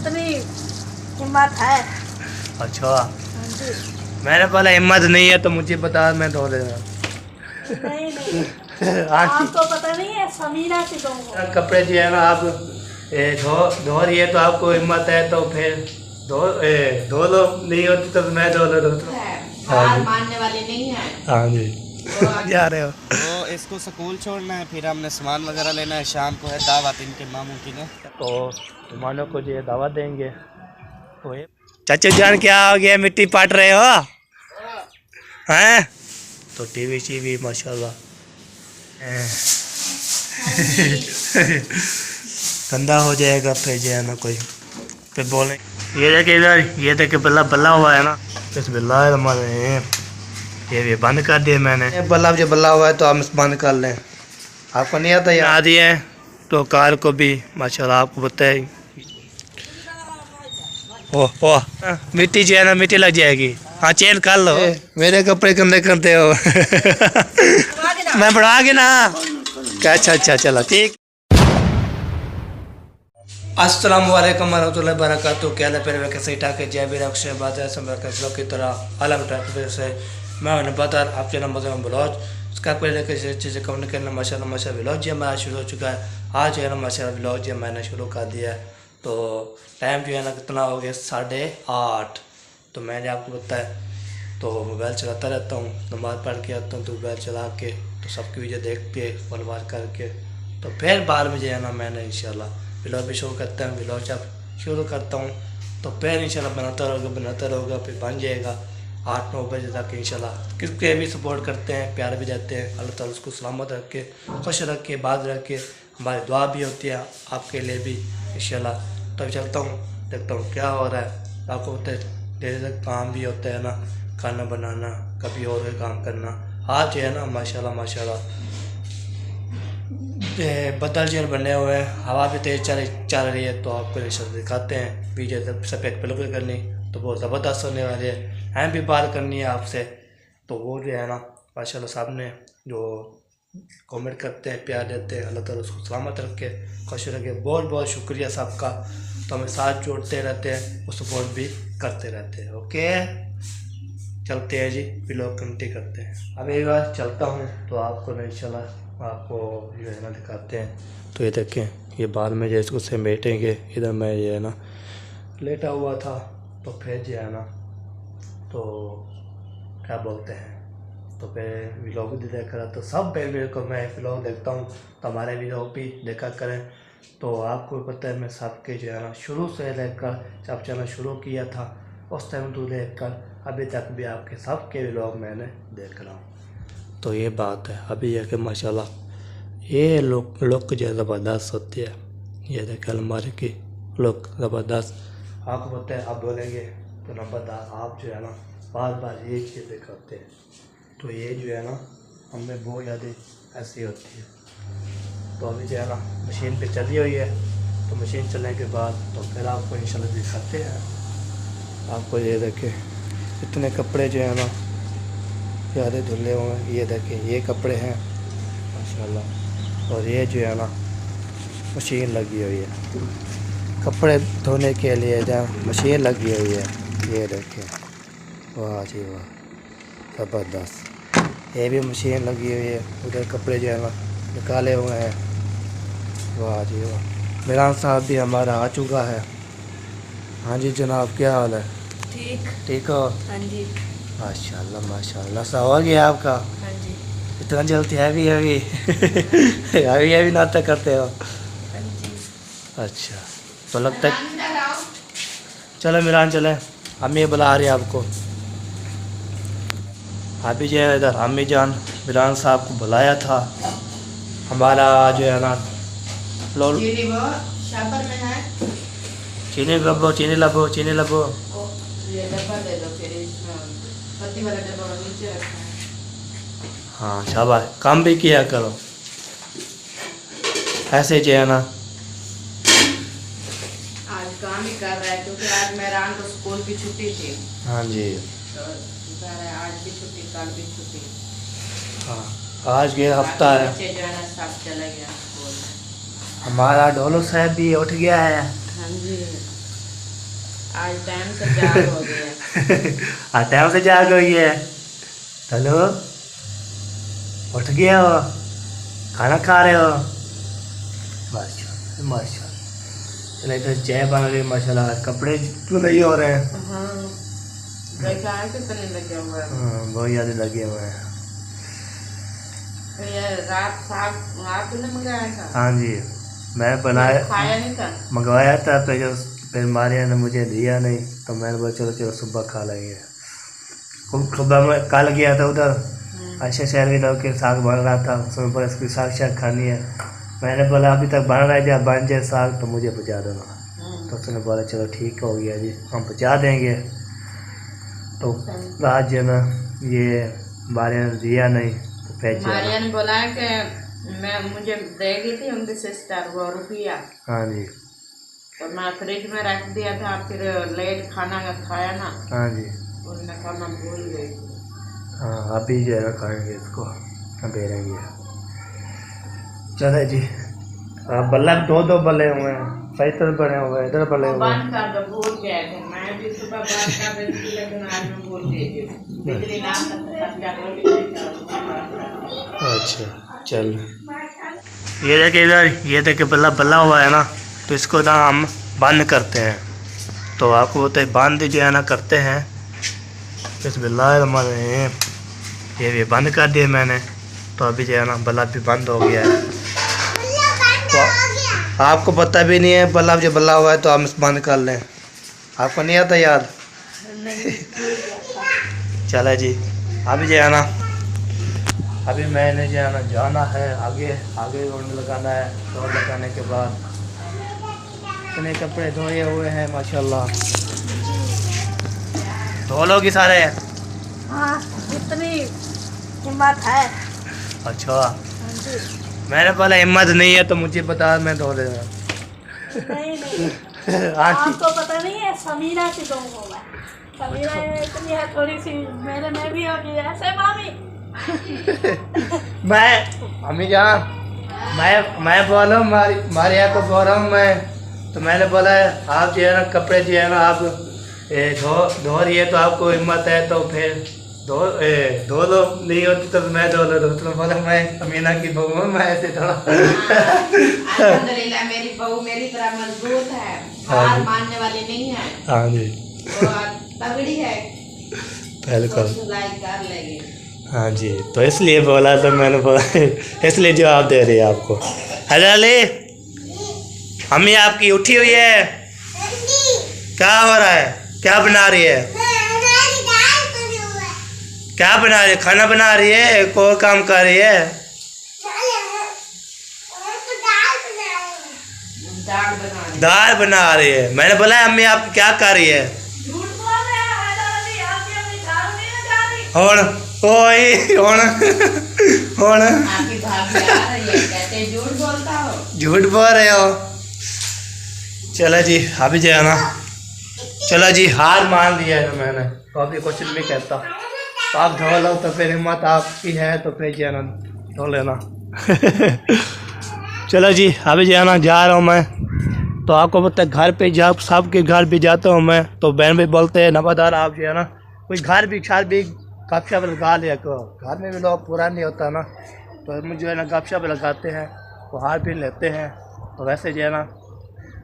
इतनी हिम्मत है। अच्छा, मेरे पास हिम्मत नहीं है तो मुझे बता, मैं धो देना। नहीं नहीं आपको पता नहीं है, समीरा की दूंगा। कपड़े जो है ना आप धो रही है तो आपको हिम्मत है तो फिर धो लो, नहीं होती तो मैं धो लो। हार मानने वाली नहीं है। हाँ जी जा रहे हो तो इसको स्कूल छोड़ना है, फिर हमने सामान वगैरह लेना है, शाम को है दावत इनके मामू की ने, तो मेहमानों को जो दावत देंगे। तो चाचा जान क्या हो गया, मिट्टी पाट रहे हो हैं? तो टीवी शीवी माशाल्लाह गंदा हो जाएगा फिर जो है ना, कोई फिर बोले ये देखे इधर, ये देखे बल्ला बल्ला हुआ है ना, बिस्मिल्लाह ये भी बंद कर दिया मैंने। बल्ला जो बल्ला हुआ है तो हम बंद कर लें, आपको नहीं आता? आ दिए हैं तो कार को भी माशाल्लाह आपको बताए। ओह मिट्टी जो है ना, मिट्टी लग जाएगी। हाँ चेंज कर लो, मेरे कपड़े गंदे करते हो मैं बढ़ा के ना। अच्छा अच्छा चलो ठीक। अस्सलाम वालेकुम रहमतुल्लाहि व बरकातहू। क्या है फिर कैसे ठाक है, जय भी अक्षय बात है सब की तरह अलग टाइप से मैं उन्हें बता आप चैनल मज़े ब्लॉज उसका पहले कैसे चीज़ें कमेंट करना। माशाल्लाह माशाल्लाह ब्लॉग जो हमारा शुरू हो चुका है आज जो है ना, माशाल्लाह ब्लॉग जो मैंने शुरू कर दिया है। तो टाइम जो है ना कितना हो गया 8:30। तो मैंने आपको बताया तो मोबाइल चलाता रहता हूँ, नमाज़ पढ़ के आता हूँ तो मोबाइल चला के तो सबकी वीडियो देख के फॉलोवर करके तो फिर बाद में जो है ना मैंने इंशाल्लाह ब्लॉग भी शुरू करता हूँ। ब्लॉग जब शुरू करता हूँ तो फिर इंशाल्लाह बनाता रहोगा फिर बन जाएगा 8-9 बजे तक इंशाल्लाह। किसके भी सपोर्ट करते हैं, प्यार भी देते हैं, अल्लाह ताला उसको सलामत रखे, खुश रखे, बात रखे, हमारी दुआ भी होती है आपके लिए भी इंशाल्लाह। तो चलता हूँ देखता हूँ क्या हो रहा है। आपको पता है देर तक काम भी होता है ना, खाना बनाना, कभी और भी काम करना। आज जो है ना माशाल्लाह माशाल्लाह बदल जो बने हुए हैं, हवा भी तेज़ चल रही है। तो आपको इंशाल्लाह दिखाते हैं वीडियो जब सफ़ेद बिल्कुल करनी तो बहुत ज़बरदस्त होने वाली है। हैं भी बात करनी है आपसे तो वो जो है ना माशाल्लाह सामने जो कमेंट करते हैं, प्यार देते हैं, अल्लाह ताला उसको सलामत रखे, खुश रखे। बहुत बहुत शुक्रिया सबका। तो हमें साथ जोड़ते रहते हैं और सपोर्ट भी करते रहते हैं। ओके चलते हैं जी, ब्लॉग कंटिन्यू करते हैं। अब एक बार चलता हूँ तो आपको ना इंशाल्लाह आपको जो है ना दिखाते हैं। तो ये देखें ये बाद में जैसे उससे बैठेंगे, इधर मैं ये है ना लेटा हुआ था तो फिर जो है ना तो क्या बोलते हैं तो फिर व्लॉग भी देखा तो सब मेरे को मैं व्लॉग देखता हूँ तो हमारे व्लॉग भी देखा करें। तो आपको पता है मैं सबके जो है ना शुरू से लेकर जब चैनल शुरू किया था उस टाइम तो लेकर अभी तक भी आपके सबके व्लॉग मैंने देख रहा हूँ। तो ये बात है अभी है कि माशाल्लाह ये लोग जो ज़बरदस्त होती है। ये देखें अलमारी की लोग ज़बरदस्त। आपको पता है आप बोलेंगे तो नंबरदार आप जो है ना बार बार ये चीज़ें करते हैं तो ये जो है ना हमें बहुत ज़्यादा ऐसी होती है। तो अभी जो है ना मशीन पे चली हुई है तो मशीन चलने के बाद तो फिर आपको इंशाल्लाह दिखाते हैं। आपको ये देखें इतने कपड़े जो है ना ज़्यादा धुले हुए हैं। ये देखें ये कपड़े हैं माशाल्लाह और ये जो है ना मशीन लगी हुई है कपड़े धोने के लिए जहाँ मशीन लगी हुई है। ये देखें वाह जी वाह ज़बरदस्त, ये भी मशीन लगी हुई है। उधर कपड़े जो है ना निकाले हुए हैं। वाह जी वाह। मिरान साहब भी हमारा आ चुका है। हाँ जी जनाब क्या हाल है? ठीक ठीक हो? हाँ जी माशाल्लाह माशाल्लाह। सा हो गया आपका? हाँ जी इतना जल्दी हैवी हैवी हैवी हैवी नाश्ता करते हो? हाँ जी। अच्छा तो लगता है चलो मिरान चले, अम्मी बुला रही है आपको। अभी जो है इधर अम्मी जान मिरान साहब को बुलाया था। हमारा जो है ना चीनी लबो चीनी लबो चीनी लबो। हाँ शाबाश, काम भी किया करो ऐसे जो है ना। आज काम ही कर रहा है क्योंकि आज मेहरान को स्कूल की छुट्टी थी। हाँ जी तो आज भी छुट्टी कल भी छुट्टी। हाँ आज ये हफ्ता है। बच्चे जो है ना सब चले गया स्कूल। हमारा ढोलो साहब भी उठ गया है। हाँ जी आज टाइम से जाग हो गया। आज टाइम से जाग गई है। हेलो, उठ गए हो, खाना खा रहे हो? माशाल्लाह माशाल्लाह। चलो इधर चाय बन रही है माशाल्लाह। कपड़े तो नहीं हो रहे हैं। हाँ, देखा है कितने लगे हुए हैं। हाँ, बहुत ज़्यादा लगे हुए हैं। ये रात साग आपने मंगाया था? हाँ जी, मैं बनाया, खाया नहीं था। मंगवाया था, फिर मारिया ने मुझे दिया नहीं, तो मैंने बोला चलो चलो सुबह खा लेंगे। सुबह में कल गया था उधर, अच्छा शहर के लोग के साग बन रहा था, उसमें बोला इसकी साग शाग खानी है। मैंने बोला अभी तक बन रहा है, जब बन जाए साग तो मुझे बचा देना। तो उसने बोला चलो ठीक हो गया जी, हम बचा देंगे। तो रात जो ना ये मारिया ने दिया नहीं, तो फिर मारिया ने बोला कि मैं मुझे देगी थी उनकी सिस्टर वो रुपया। हाँ जी, तो मैं फ्रिज में रख दिया था, फिर लेट खाना खाया ना। हाँ जी, उन्होंने कहा मैं भूल गई थी। हाँ अभी जो है ना खाएंगे इसको, अभी रहेंगे। चलो जी, बल्ला दो बल्ले हुए हैं, सही तरह बने हुए हैं, इधर बल्ले हुए हैं। बंद कर दो, भूल गए थे। मैं भी सुबह बंद कर देती थी, लेकिन आज मैं भूल गई थी। बिजली ना अच्छा चल, ये देखिए इधर, ये देखिए बल्ला बल्ला हुआ है ना, तो इसको ना हम बंद करते हैं। तो आपको बोलते हैं बंद जो है ना करते हैं। बिस्मिल्लाहिर्रहमानिर्रहीम, ये भी बंद कर दिया मैंने। तो अभी जो है ना बल्ब भी बंद हो गया है। तो आपको पता भी नहीं है बल्ब जो बल्ला हुआ है, तो हम बंद कर लें। आपको नहीं आता याद? चला जी, अभी जो है ना, अभी मैंने जो है ना जाना है आगे दौड़ लगाना है। दौड़ लगाने के बाद इतने कपड़े धोए हुए हैं माशाल्लाह। धो लोगी सारे? हाँ, जितनी हिम्मत है। अच्छा, मैंने बोला हिम्मत नहीं है तो मुझे बता, मैं धो देगा। नहीं आपको पता नहीं है, समीरा की दो होगा। समीरा इतनी है थोड़ी सी, मेरे में भी होगी ऐसे मामी। मम्मी जान, मैं बोलो मारिया को बोल रहा हूँ मैं। तो मैंने बोला आप जो है ना कपड़े जो है ना आप धो रही है, तो आपको हिम्मत है तो फिर धो लो, नहीं होती तो मैं धो लो। तो बोला मैं अमीना की बहू हूँ, मैं ऐसे थोड़ा। अल्हम्दुलिल्लाह मेरी बहू मेरी तरह मजबूत है, हार मानने वाली नहीं है। हाँ जी, तगड़ी है, बिल्कुल। सिलाई कर लेगी। हाँ जी, तो इसलिए बोला, तो मैंने बोला इसलिए जवाब दे रही है आपको। हेलो अली, अम्मी आपकी उठी हुई है? क्या हो रहा है? क्या बना रही है? क्या बना रही है? खाना बना रही है? कोई काम कर रही है? दाल बना रही है। मैंने बोला अम्मी आप क्या कर रही है? और झूठ बोल रहे हो। चलो जी, अभी जो है ना, चलो जी हार मान लिया है मैंने, तो अभी कुछ नहीं कहता। तो आप धो लो, तो फिर हिम्मत आपकी है तो फिर जो है ना धो लेना। चलो जी, अभी जो है ना जा रहा हूँ मैं। तो आपको पता है घर पे जब सबके घर भी जाता हूँ मैं, तो बहन भी बोलते हैं नवादार आप जो है ना कुछ घर भी गपशप लगा लिया करो। घर में भी लोग पूरा नहीं होता ना, तो मुझे जो है ना गपशप लगाते हैं, तो हार भी लेते हैं। तो वैसे जो है ना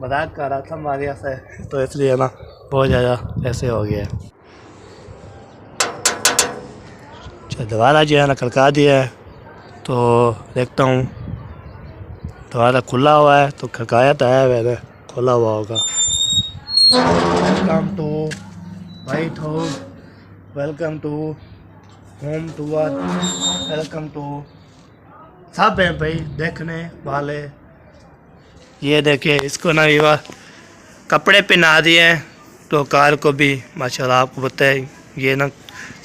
मजाक कर रहा था मारिया से, तो इसलिए ना बहुत ज़्यादा ऐसे हो गया। दरवाज़ा जो है ना खड़का दिया है, तो देखता हूँ दरवाज़ा खुला हुआ है, तो खड़काया तो है, वैसे खुला हुआ होगा। Welcome to White House, welcome to home tour, welcome to सब हैं भाई देखने वाले। ये देखिए इसको ना ये कपड़े पहना दिए हैं, तो कार को भी माशाल्लाह। आपको पता है ये ना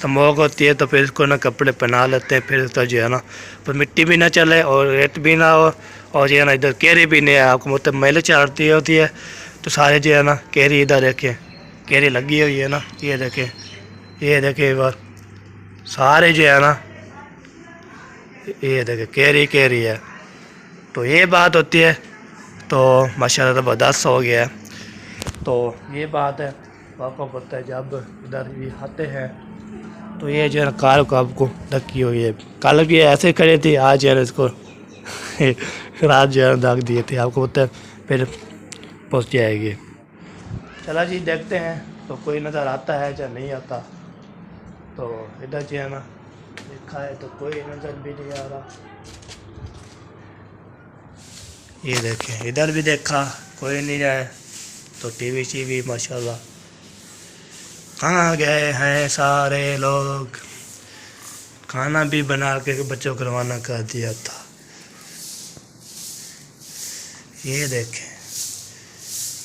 स्मोक होती है, तो फिर इसको ना कपड़े पहना लेते हैं, फिर तो जो है ना पर मिट्टी भी ना चले और रेत भी ना हो, और ये ना इधर केरी भी नहीं है। आपको मतलब मैले चढ़ती होती है, तो सारे जो है ना केरी इधर देखें, केरी लगी हुई है ना, ये देखें, ये देखें बार सारे जो है ना, ये देखें केरी है। तो ये बात होती है, तो माशाल्लाह ज़बरदस्त हो गया है। तो ये बात है। तो आपको पता है जब इधर भी आते हैं तो ये जो है कार को आपको धक्की हुई है। कल भी ऐसे खड़े थे, आज जो है इसको रात जो है दाग दिए थे। आपको पता है फिर पहुँच जाएगी। चला जी देखते हैं तो कोई नज़र आता है या नहीं आता। तो इधर जो है ना देखा है तो कोई नज़र भी नहीं आ रहा। ये देखें इधर भी देखा कोई नहीं है। तो टीवी माशाल्लाह कहाँ गए हैं सारे लोग। खाना भी बना के बच्चों को रवाना कर दिया था। ये देखें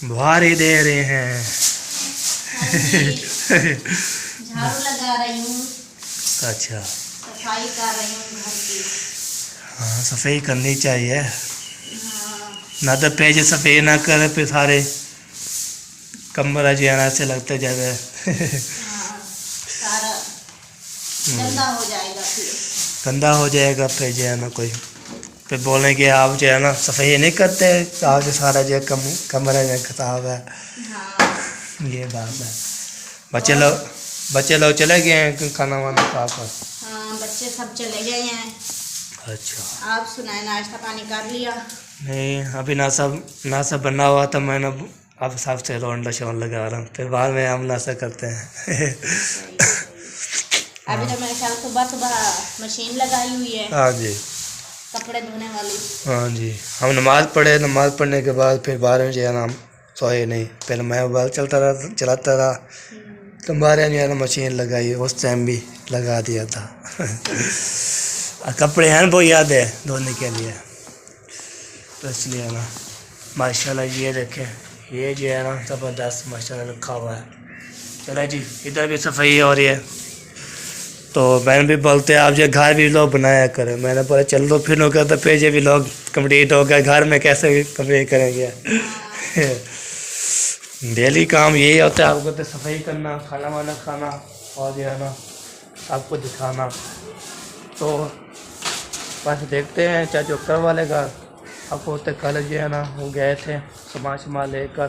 बुहारी दे रहे हैं। झाड़ू लगा रही हूँ, अच्छा सफाई कर रही हूँ घर की। हाँ सफाई करनी चाहिए। हाँ, ना तो पेज सफाई ना करे फिर सारे कमरा जो है ना ऐसे लगता जाए सारा गंदा हो जाएगा फिर। गंदा हो जाएगा फिर जो है ना कोई फिर बोलेंगे आप जो है ना सफाई नहीं करते, आप जो सारा जो है कमरा जो खराब है। हाँ, ये बात है। बच्चे लोग चले गए हैं खाना वाना खा कर। हाँ बच्चे सब चले गए हैं। अच्छा आप सुनाए नाश्ता पानी कर लिया? नहीं अभी नाश्ता बना हुआ था। मैंने अब साफ से रोंडा शोन लगा रहा हूँ, फिर बाद में हम नाश्ता करते हैं। अभी तो मेरे ख्याल सुबह मशीन लगाई हुई है हाँ जी, कपड़े धोने वाली। हाँ जी। हम नमाज़ पढ़ने के बाद फिर बारह जो है ना हम सोए नहीं। पहले मैं मोबाइल चलाता रहा तो बारह जो है ना मशीन लगाई, उस टाइम भी लगा दिया था। और कपड़े हैं वो याद है धोने के लिए, तो इसलिए ना माशाल्लाह ये देखें ये जो है ना ज़बरदस्त माशाल्लाह रखा हुआ है। चलो जी इधर भी सफाई हो रही है। तो मैंने भी बोलते हैं आप जो घर भी लोग बनाया करें। मैंने बोला चल दो फिर होगा तो पेज भी लोग कंप्लीट हो गए, घर में कैसे कंप्लीट करेंगे। डेली काम यही होता है, आपको तो सफाई करना, खाना वाना खाना और जो है ना आपको दिखाना। तो बस देखते हैं चाचू कर वाले घर आपको होते कल जो है ना वो गए थे सामान लेकर,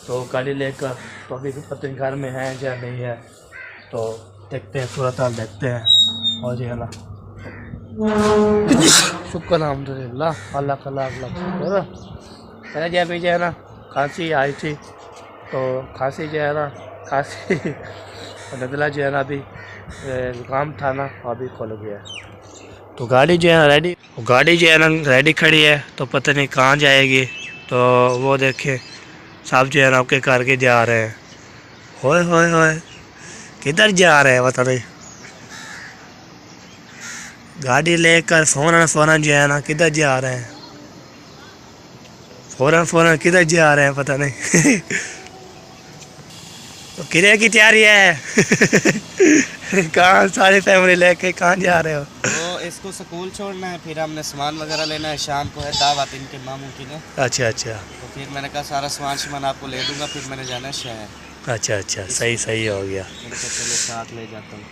तो गाड़ी लेकर। तो अभी पता नहीं घर में है या नहीं है, तो देखते हैं सूरत हाल देखते हैं। और जो है ना शुक्र अल्हम्दुलिल्लाह अल्लाह का लाख शुक्र। मैंने जब भी जो है ना खांसी आई थी, तो खांसी जो है ना खांसी और नज़ला जो है ना अभी जुकाम था ना अभी खुल गया। तो गाड़ी जो है ना रेडी खड़ी है, तो पता नहीं कहाँ जाएगी। तो वो देखें साहब जो है ना आपके करके जा रहे हैं। होए होए होए किधर जा रहे हैं पता नहीं। गाड़ी लेकर फ़ौरन जो है ना किधर जा रहे हैं, फ़ौरन किधर जा रहे हैं पता नहीं। तो किले की तैयारी है। कहाँ सारी फैमिली लेके कहाँ जा रहे हो? तो इसको स्कूल छोड़ना है, फिर हमने सामान वगैरह लेना है। शाम को है दावत इनके मामू की ना। अच्छा तो फिर मैंने कहा सारा सामान आपको ले दूंगा, फिर मैंने जाना है शहर। अच्छा सही हो गया। मैंने कहा चलो साथ ले जाता हूँ।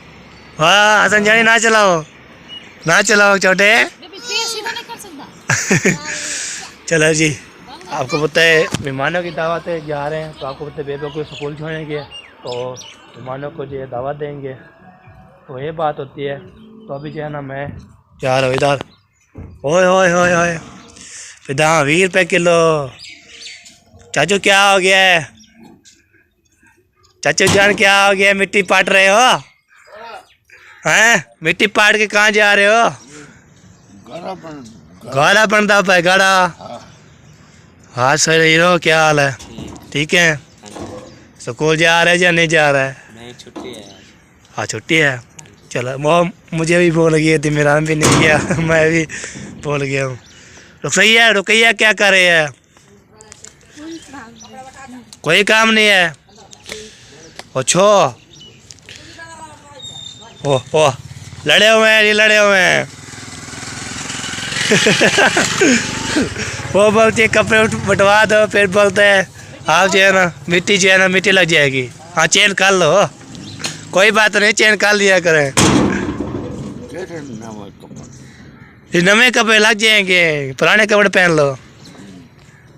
वाह हसन जानी ना चलाओ छोटे। चलो जी आपको पता है मेहमानों की दावत है, जा रहे हैं। तो आपको पता है बेबे को स्कूल छोड़ेंगे तो मेहमानों को जो है दावत देंगे, तो ये बात होती है। तो अभी जो है ना मैं जा रहा हूँ इधर। ओए फिदा 20 रुपये किलो। चाचू क्या हो गया है? चाचू जान क्या हो गया? मिट्टी पाट रहे हो हैं? मिट्टी पाट के कहाँ जा रहे हो? गाड़ा बनता है गाड़ा। हाँ सर हीरो क्या हाल है? ठीक है। स्कूल जा रहे या नहीं जा रहा है? नहीं छुट्टी है। हाँ छुट्टी है। चलो वो मुझे भी भूल गई थी, मेरा भी नहीं किया। मैं भी भूल गया हूँ। रुकैया क्या कर रही है? कोई काम नहीं है। ओछो ओ लड़े हुए हैं। वो बोलती है कपड़े बटवा दो, फिर बोलते हैं आप जो है ना मिट्टी लग जाएगी। हाँ चेन कर लो, कोई बात नहीं चेन कर लिया करें। नए कपड़े लग जाएंगे, पुराने कपड़े पहन लो।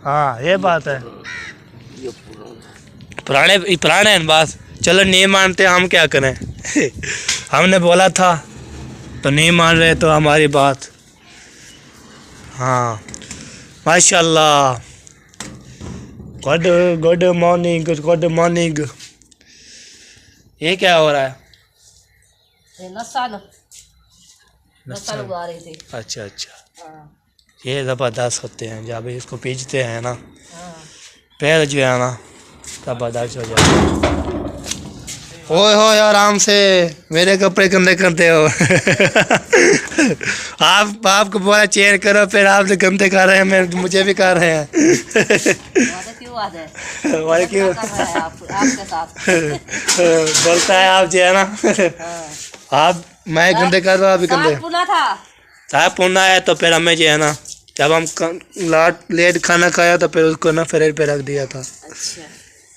हाँ ये बात है, पुराने हैं बस। चलो नहीं मानते हम क्या करें हमने बोला था तो नहीं मान रहे तो हमारी बात। हाँ माशाल्लाह। Good morning. ये क्या हो रहा है? नस्ल उगा रही थी। अच्छा। ये ज़बरदस्त होते हैं जब इसको पीसते हैं ना, पैर जो है ना ज़बरदस्त हो जाता है। ओए आराम से, मेरे कपड़े गंदे करते हो आपको बोला चेयर करो, फिर आप तो गंदे कर रहे हैं, मैं मुझे भी कर रहे हैं क्यों आपके साथ बोलता है आप जो है ना आप, मैं गंदे कर रहा हूँ, अभी गंदे साहब पुना है। तो फिर हमें जो है ना जब हम लेट खाना खाया तो फिर उसको ना फ्रिज पे रख दिया था। अच्छा।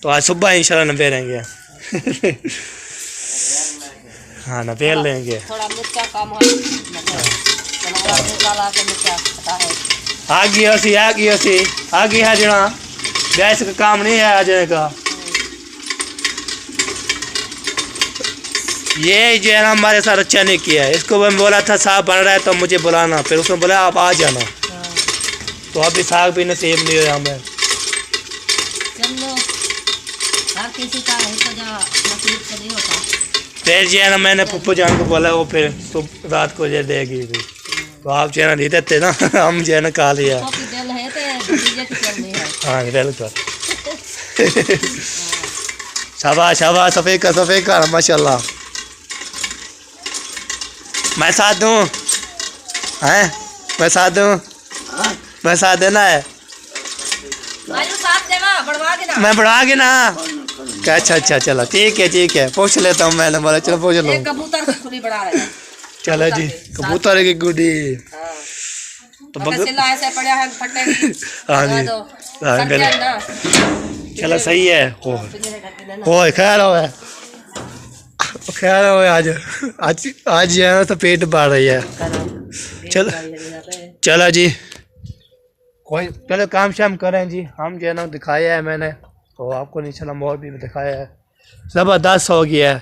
तो आज सुबह इंशाल्लाह नबे रहेंगे हाँ नबे लेंगे। थोड़ा मिर्चा कम है, आ गई है जना, गैस का काम नहीं है आज का। ये जो है ना हमारे साथ अच्छा नहीं किया है। इसको मैं बोला था साग बन रहा है तो मुझे बुलाना, फिर उसने बोला आप आ जाना। तो अभी साग भी नसीब नहीं हुआ हमें। किसी का नहीं तो नसीब से नहीं होता। फिर जो है ना मैंने पप्पू जान को बोला, वो फिर रात को जो देगी। तो आप जो है ना नहीं देते ना हम जो है ना खा लिया। हाँ बिल्कुल शाबाश सफ़ेद का माशाल्लाह। मैं साथ दूँ हैं? मैं साथ देना है। मैं बढ़वा के ना। अच्छा चलो ठीक है पूछ लेता हूँ। मैंने बोला चलो पूछ लो। चलो जी कबूतर की गुडी। तो हाँ जी चलो सही है। ओ खैर हो आज जो है तो पेट बढ़ रही है। चलो जी कोई चलो काम शाम करें जी। हम जो है ना दिखाया है मैंने, तो आपको इंशाल्लाह मोर भी दिखाया है। ज़बरदस्त हो गया है।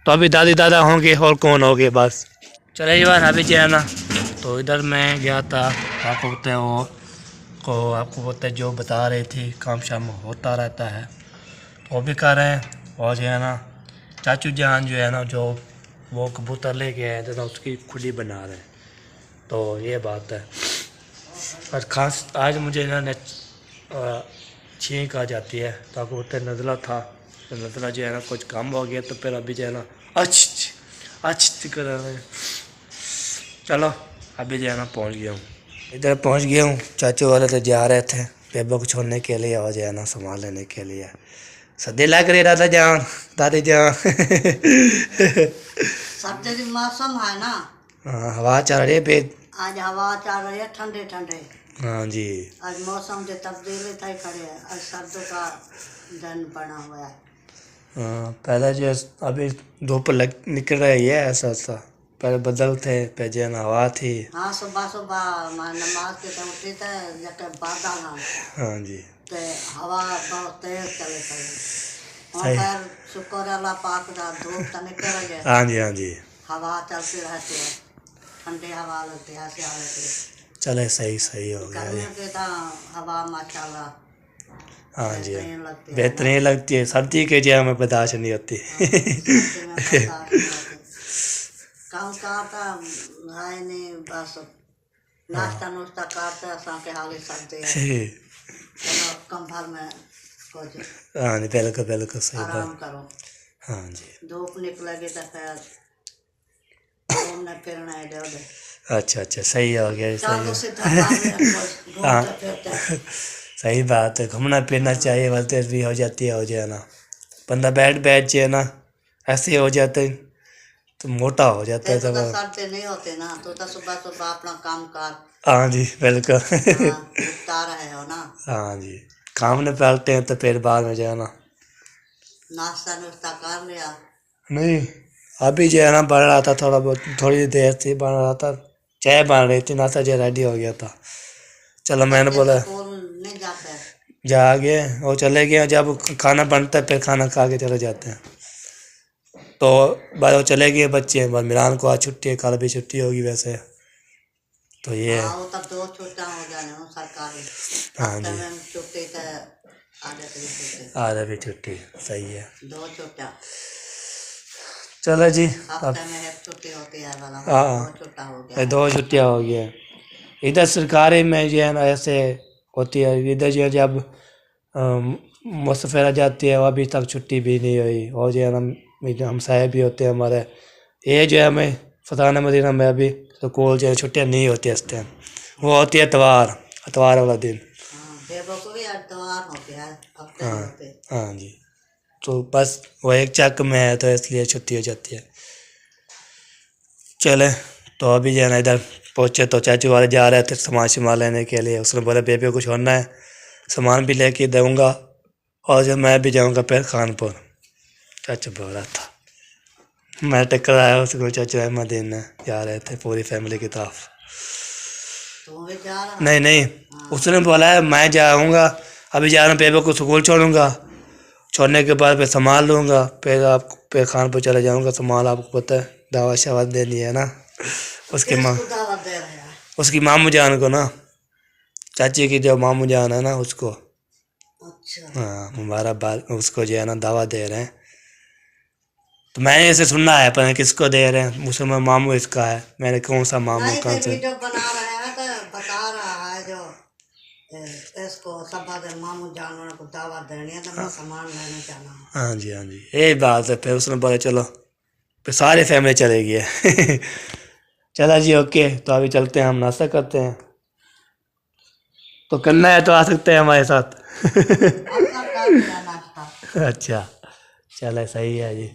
तो अभी दादी दादा होंगे और कौन होंगे बस। चले बार अभी जो है ना तो इधर मैं गया था, आपको बोलते हैं आपको बोलते हैं जो बता रही थी काम शाम होता रहता है तो वो भी कर रहे हैं। और जो है ना चाचू जान जो है ना जो वो कबूतर ले के आए थे ना उसकी खुली बना रहे हैं। तो ये बात है। और ख़ास आज मुझे ना छींक आ जाती है, तो आपको बोलते नज़ला था तो नज़ला जो है ना कुछ कम हो गया तो फिर अभी जो है ना अच्छ कर रहे हैं। चलो अभी जो है ना पहुँच गया हूँ, इधर पहुँच गया हूँ। चाचू वाले तो जा रहे थे बेबो को छोड़ने के लिए और जो है ना सामान लेने के लिए। सदे लग रही दादा जान दादी जान सर्दी मौसम है ना। हाँ हवा चल रही है आज हवा चल रही है ठंडे। हाँ जी आज मौसम के तब्दीली था खड़े है। आज सर्दी का दिन बना हुआ है। हाँ पहले जो अभी धूप निकल रही है ऐसा पहले बदल थे पे जो हवा थी। हाँ सुबह नमाज के तो उठी थे जब बादल। हाँ जी तो हवा बहुत तेज चले खैर शुक्र अल्लाह पाक का धूप तो निकल गया। हाँ जी हवा चलती रहती है, ठंडी हवा लगती है ऐसे हालत। चले सही हो गया। गर्मी की तो हवा माशाल्लाह हाँ जी बेहतरीन लगती है। सर्दी के जो हमें बर्दाश्त नहीं होती काम करता है नहीं बस नाश्ता नुश्ता करते असा के हाल सर्दी है। चलो कंबल में कुछ हाँ जी बिल्कुल सही आराम बात। करो। हाँ जी धूप निकलेगी तो फिर घूमने फिरना इधर। अच्छा सही हो गया। चालू सही से हाँ सही बात है, घूमना फिरना चाहिए। वर्जिश भी हो जाती है, हो जाए ना बंदा बैठ जो है ना ऐसे हो जाते तो मोटा हो जाता है। तो सर्दी नहीं होते ना तो सुबह अपना काम कर। हाँ जी बिल्कुल उठता रहे हो ना। हाँ जी काम में पलटते हैं तो फिर बाद में जो है ना नाश्ता नुश्ता कर लिया। नहीं अभी जो है ना बन रहा था थोड़ा बहुत, थोड़ी देर से बन रहा था, चाय बन रही थी, नाश्ता जो रेडी हो गया था। चलो मैंने बोला नहीं जाते जा गए वो चले गए, जब खाना बनता है फिर खाना खा के चले जाते हैं। तो बाद वो चले गए बच्चे, बस मिलान को आज छुट्टी है, कल भी छुट्टी होगी वैसे। तो ये है। हाँ वो तब 2 छुट्टा हो जाने हो सरकारी। हाँ हफ्ते जी, में छुट्टी तो आधे की छुट्टी, आधा भी छुट्टी सही है। 2 छुट्टा चलो जी, हफ्ते में 1 छुट्टी होती है वाला, हाँ। 2 छुट्टा हो ये गया। 2 छुट्टियाँ हो गई है। इधर सरकारी में जो है ना ऐसे होती है, इधर जो है जब मुसफरा जाती है वो अभी तक छुट्टी भी नहीं हुई। और जो है ना हम साहब भी होते हैं हमारे, ये जो है हमें फताना मदीना में अभी स्कूल जो है छुट्टियाँ नहीं होती इस टाइम, वो होती है इतवार वाला दिन। हाँ बेबो को भी इतवार होते हैं, हफ्ते हाँ में होते। हाँ जी, तो बस वो एक चक में है तो इसलिए छुट्टी हो जाती है। चले तो अभी जो है ना इधर पहुँचे तो चाचू वाले जा रहे थे सामान लेने के लिए। उसने बोला बेबी कुछ होना है, सामान भी लेके दूँगा और जब मैं भी जाऊँगा फिर खानपुर। चाचू बोल रहा था, मैं टक्कर आया उसको, चाचू अहमद देने जा रहे थे पूरी फैमिली की तरफ। तो भी जा रहा। नहीं उसने बोला है मैं जाऊँगा, अभी जा रहा हूँ, बेबी को स्कूल छोड़ूंगा, छोड़ने के बाद फिर संभाल लूँगा, फिर खानपुर चला जाऊँगा। संभाल आपको पता है दावत शावत देनी है ना उसके किसको दावत दे रहे हैं? उसकी मामू जान को ना, चाची की जो मामू जान है ना उसको। अच्छा हाँ मुबारकबाद, उसको जो है ना दावत दे रहे हैं। तो मैंने इसे सुनना है पर किसको दे रहे हैं, मुसलमान मामू इसका है। मैंने कौन सा मामू नहीं कौन तो सा। वीडियो बना रहे हैं तो बता रहा है जो इसको सब मामू जानवर को दावत देनी है तो मैं सामान लेने जाना हूँ। हाँ जी यही बात है। फिर उसने बोला चलो, फिर सारी फैमिली चलेगी है। चला जी ओके, तो अभी चलते हैं, हम नाश्ता करते हैं। तो करना है तो आ सकते हैं हमारे साथ। अपना कर दिया नाश्ता। अच्छा चलो सही है जी।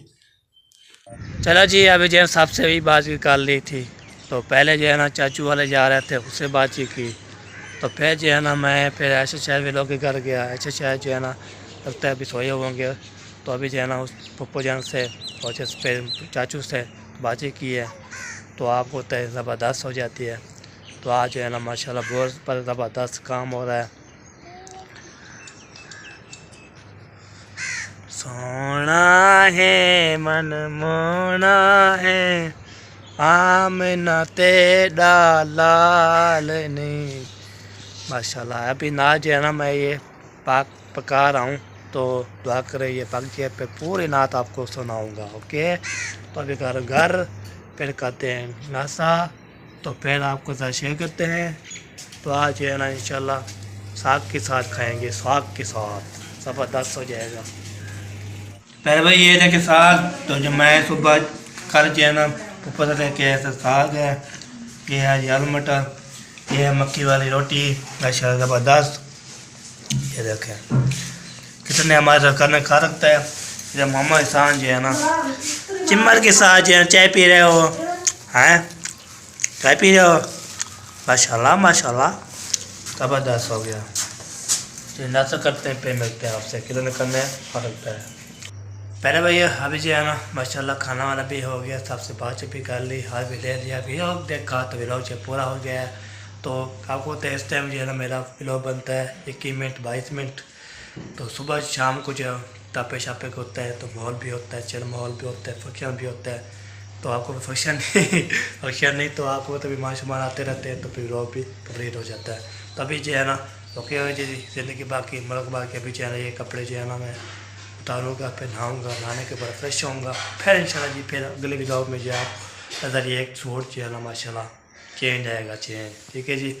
चलो जी, अभी जो है साहब से भी बात कर ली थी। तो पहले जो है ना चाचू वाले जा रहे थे, उससे बातचीत की। तो फिर जो है ना मैं फिर ऐसे शहर भी लोग के घर गया। ऐसे शहर जो है ना लगता है अभी सोए होंगे। तो अभी जो है ना उस पप्पू जान से और फिर चाचू से बातचीत की है, तो आपको तय ज़बरदस्त हो जाती है। तो आज जो है ना माशाल्लाह बहुत पर ज़बरदस्त काम हो रहा है। सोना है मन मोना है, आमना तेरा लाल ने। माशाल्लाह अभी नाच जो है ना मैं ये पका रहा हूँ, तो दुआ करें ये पक जाए, पे पूरी नात आपको सुनाऊँगा। ओके, तो अभी घर फिर करते हैं नाश्ता, तो फिर आपको साथ शेयर करते हैं। तो आज जो है ना इंशाल्लाह साग के साथ खाएंगे, साग के साथ ज़बरदस्त हो जाएगा। पहले भाई ये देखे साग, तो जो मैं सुबह कल जो है ना ऊपर से लेके ऐसा साग है, ये है आलू मटर, ये है मक्की वाली रोटी, माशाल्लाह ज़बरदस्त। ये देखें कितने हमारे सरकार ने खा रखता है। जब मोहम्मद एहसान जो है ना चिम्मर के साथ जो है चाय पी रहे हो, हैं चाय पी रहे हो, माशाल्लाह माशाल्लाह ज़बरदस्त हो गया। तो नाश्ता करते हैं, पे मिलते हैं आपसे, कितने करने खा रखता है। पहले भैया अभी जो है ना माशाल्लाह खाना वाला भी हो गया, सबसे बातचीत भी कर ली, हाथ भी ले लिया, व्लॉग देखा तो व्लॉग जो पूरा हो गया है। तो आपको तो इस टाइम जो है ना मेरा व्लॉग बनता है 21 मिनट 22 मिनट। तो सुबह शाम को जो तापे शापे को होता है, तो माहौल भी होता है, चल माहौल भी होता है, फंक्शन भी होता है। तो आपको फंक्शन नहीं तो आपको तो बीमार शुमार आते रहते हैं, तो फिर व्लॉग भी कंप्लीट हो जाता है। तो अभी जो है ना ओके हो जी ज़िंदगी बाकी मुल्क बाकी। अभी जो है ना ये कपड़े जो है ना मैं उतारूँगा, फिर नहाऊँगा, नहाने के बाद फ्रेश होऊंगा, फिर इंशाल्लाह जी फिर अगले व्लॉग में जो है आप नज़र ये एक सूट जो है ना माशाल्लाह चेंज आएगा चेंज। ठीक है जी,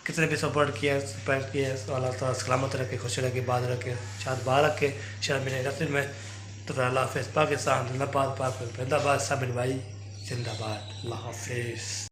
कितने भी सपोर्ट किया अल्लाह ताला सलामत रखे, खुश रखे, बात रखे, शायद बाहर रखे शायद मेरे रस्ते में। तो अल्लाह हाफ़िज़, पाकिस्तान जिंदाबाद, जिंदाबाद, साबिर भाई जिंदाबाद, अल्लाह हाफ़िज़।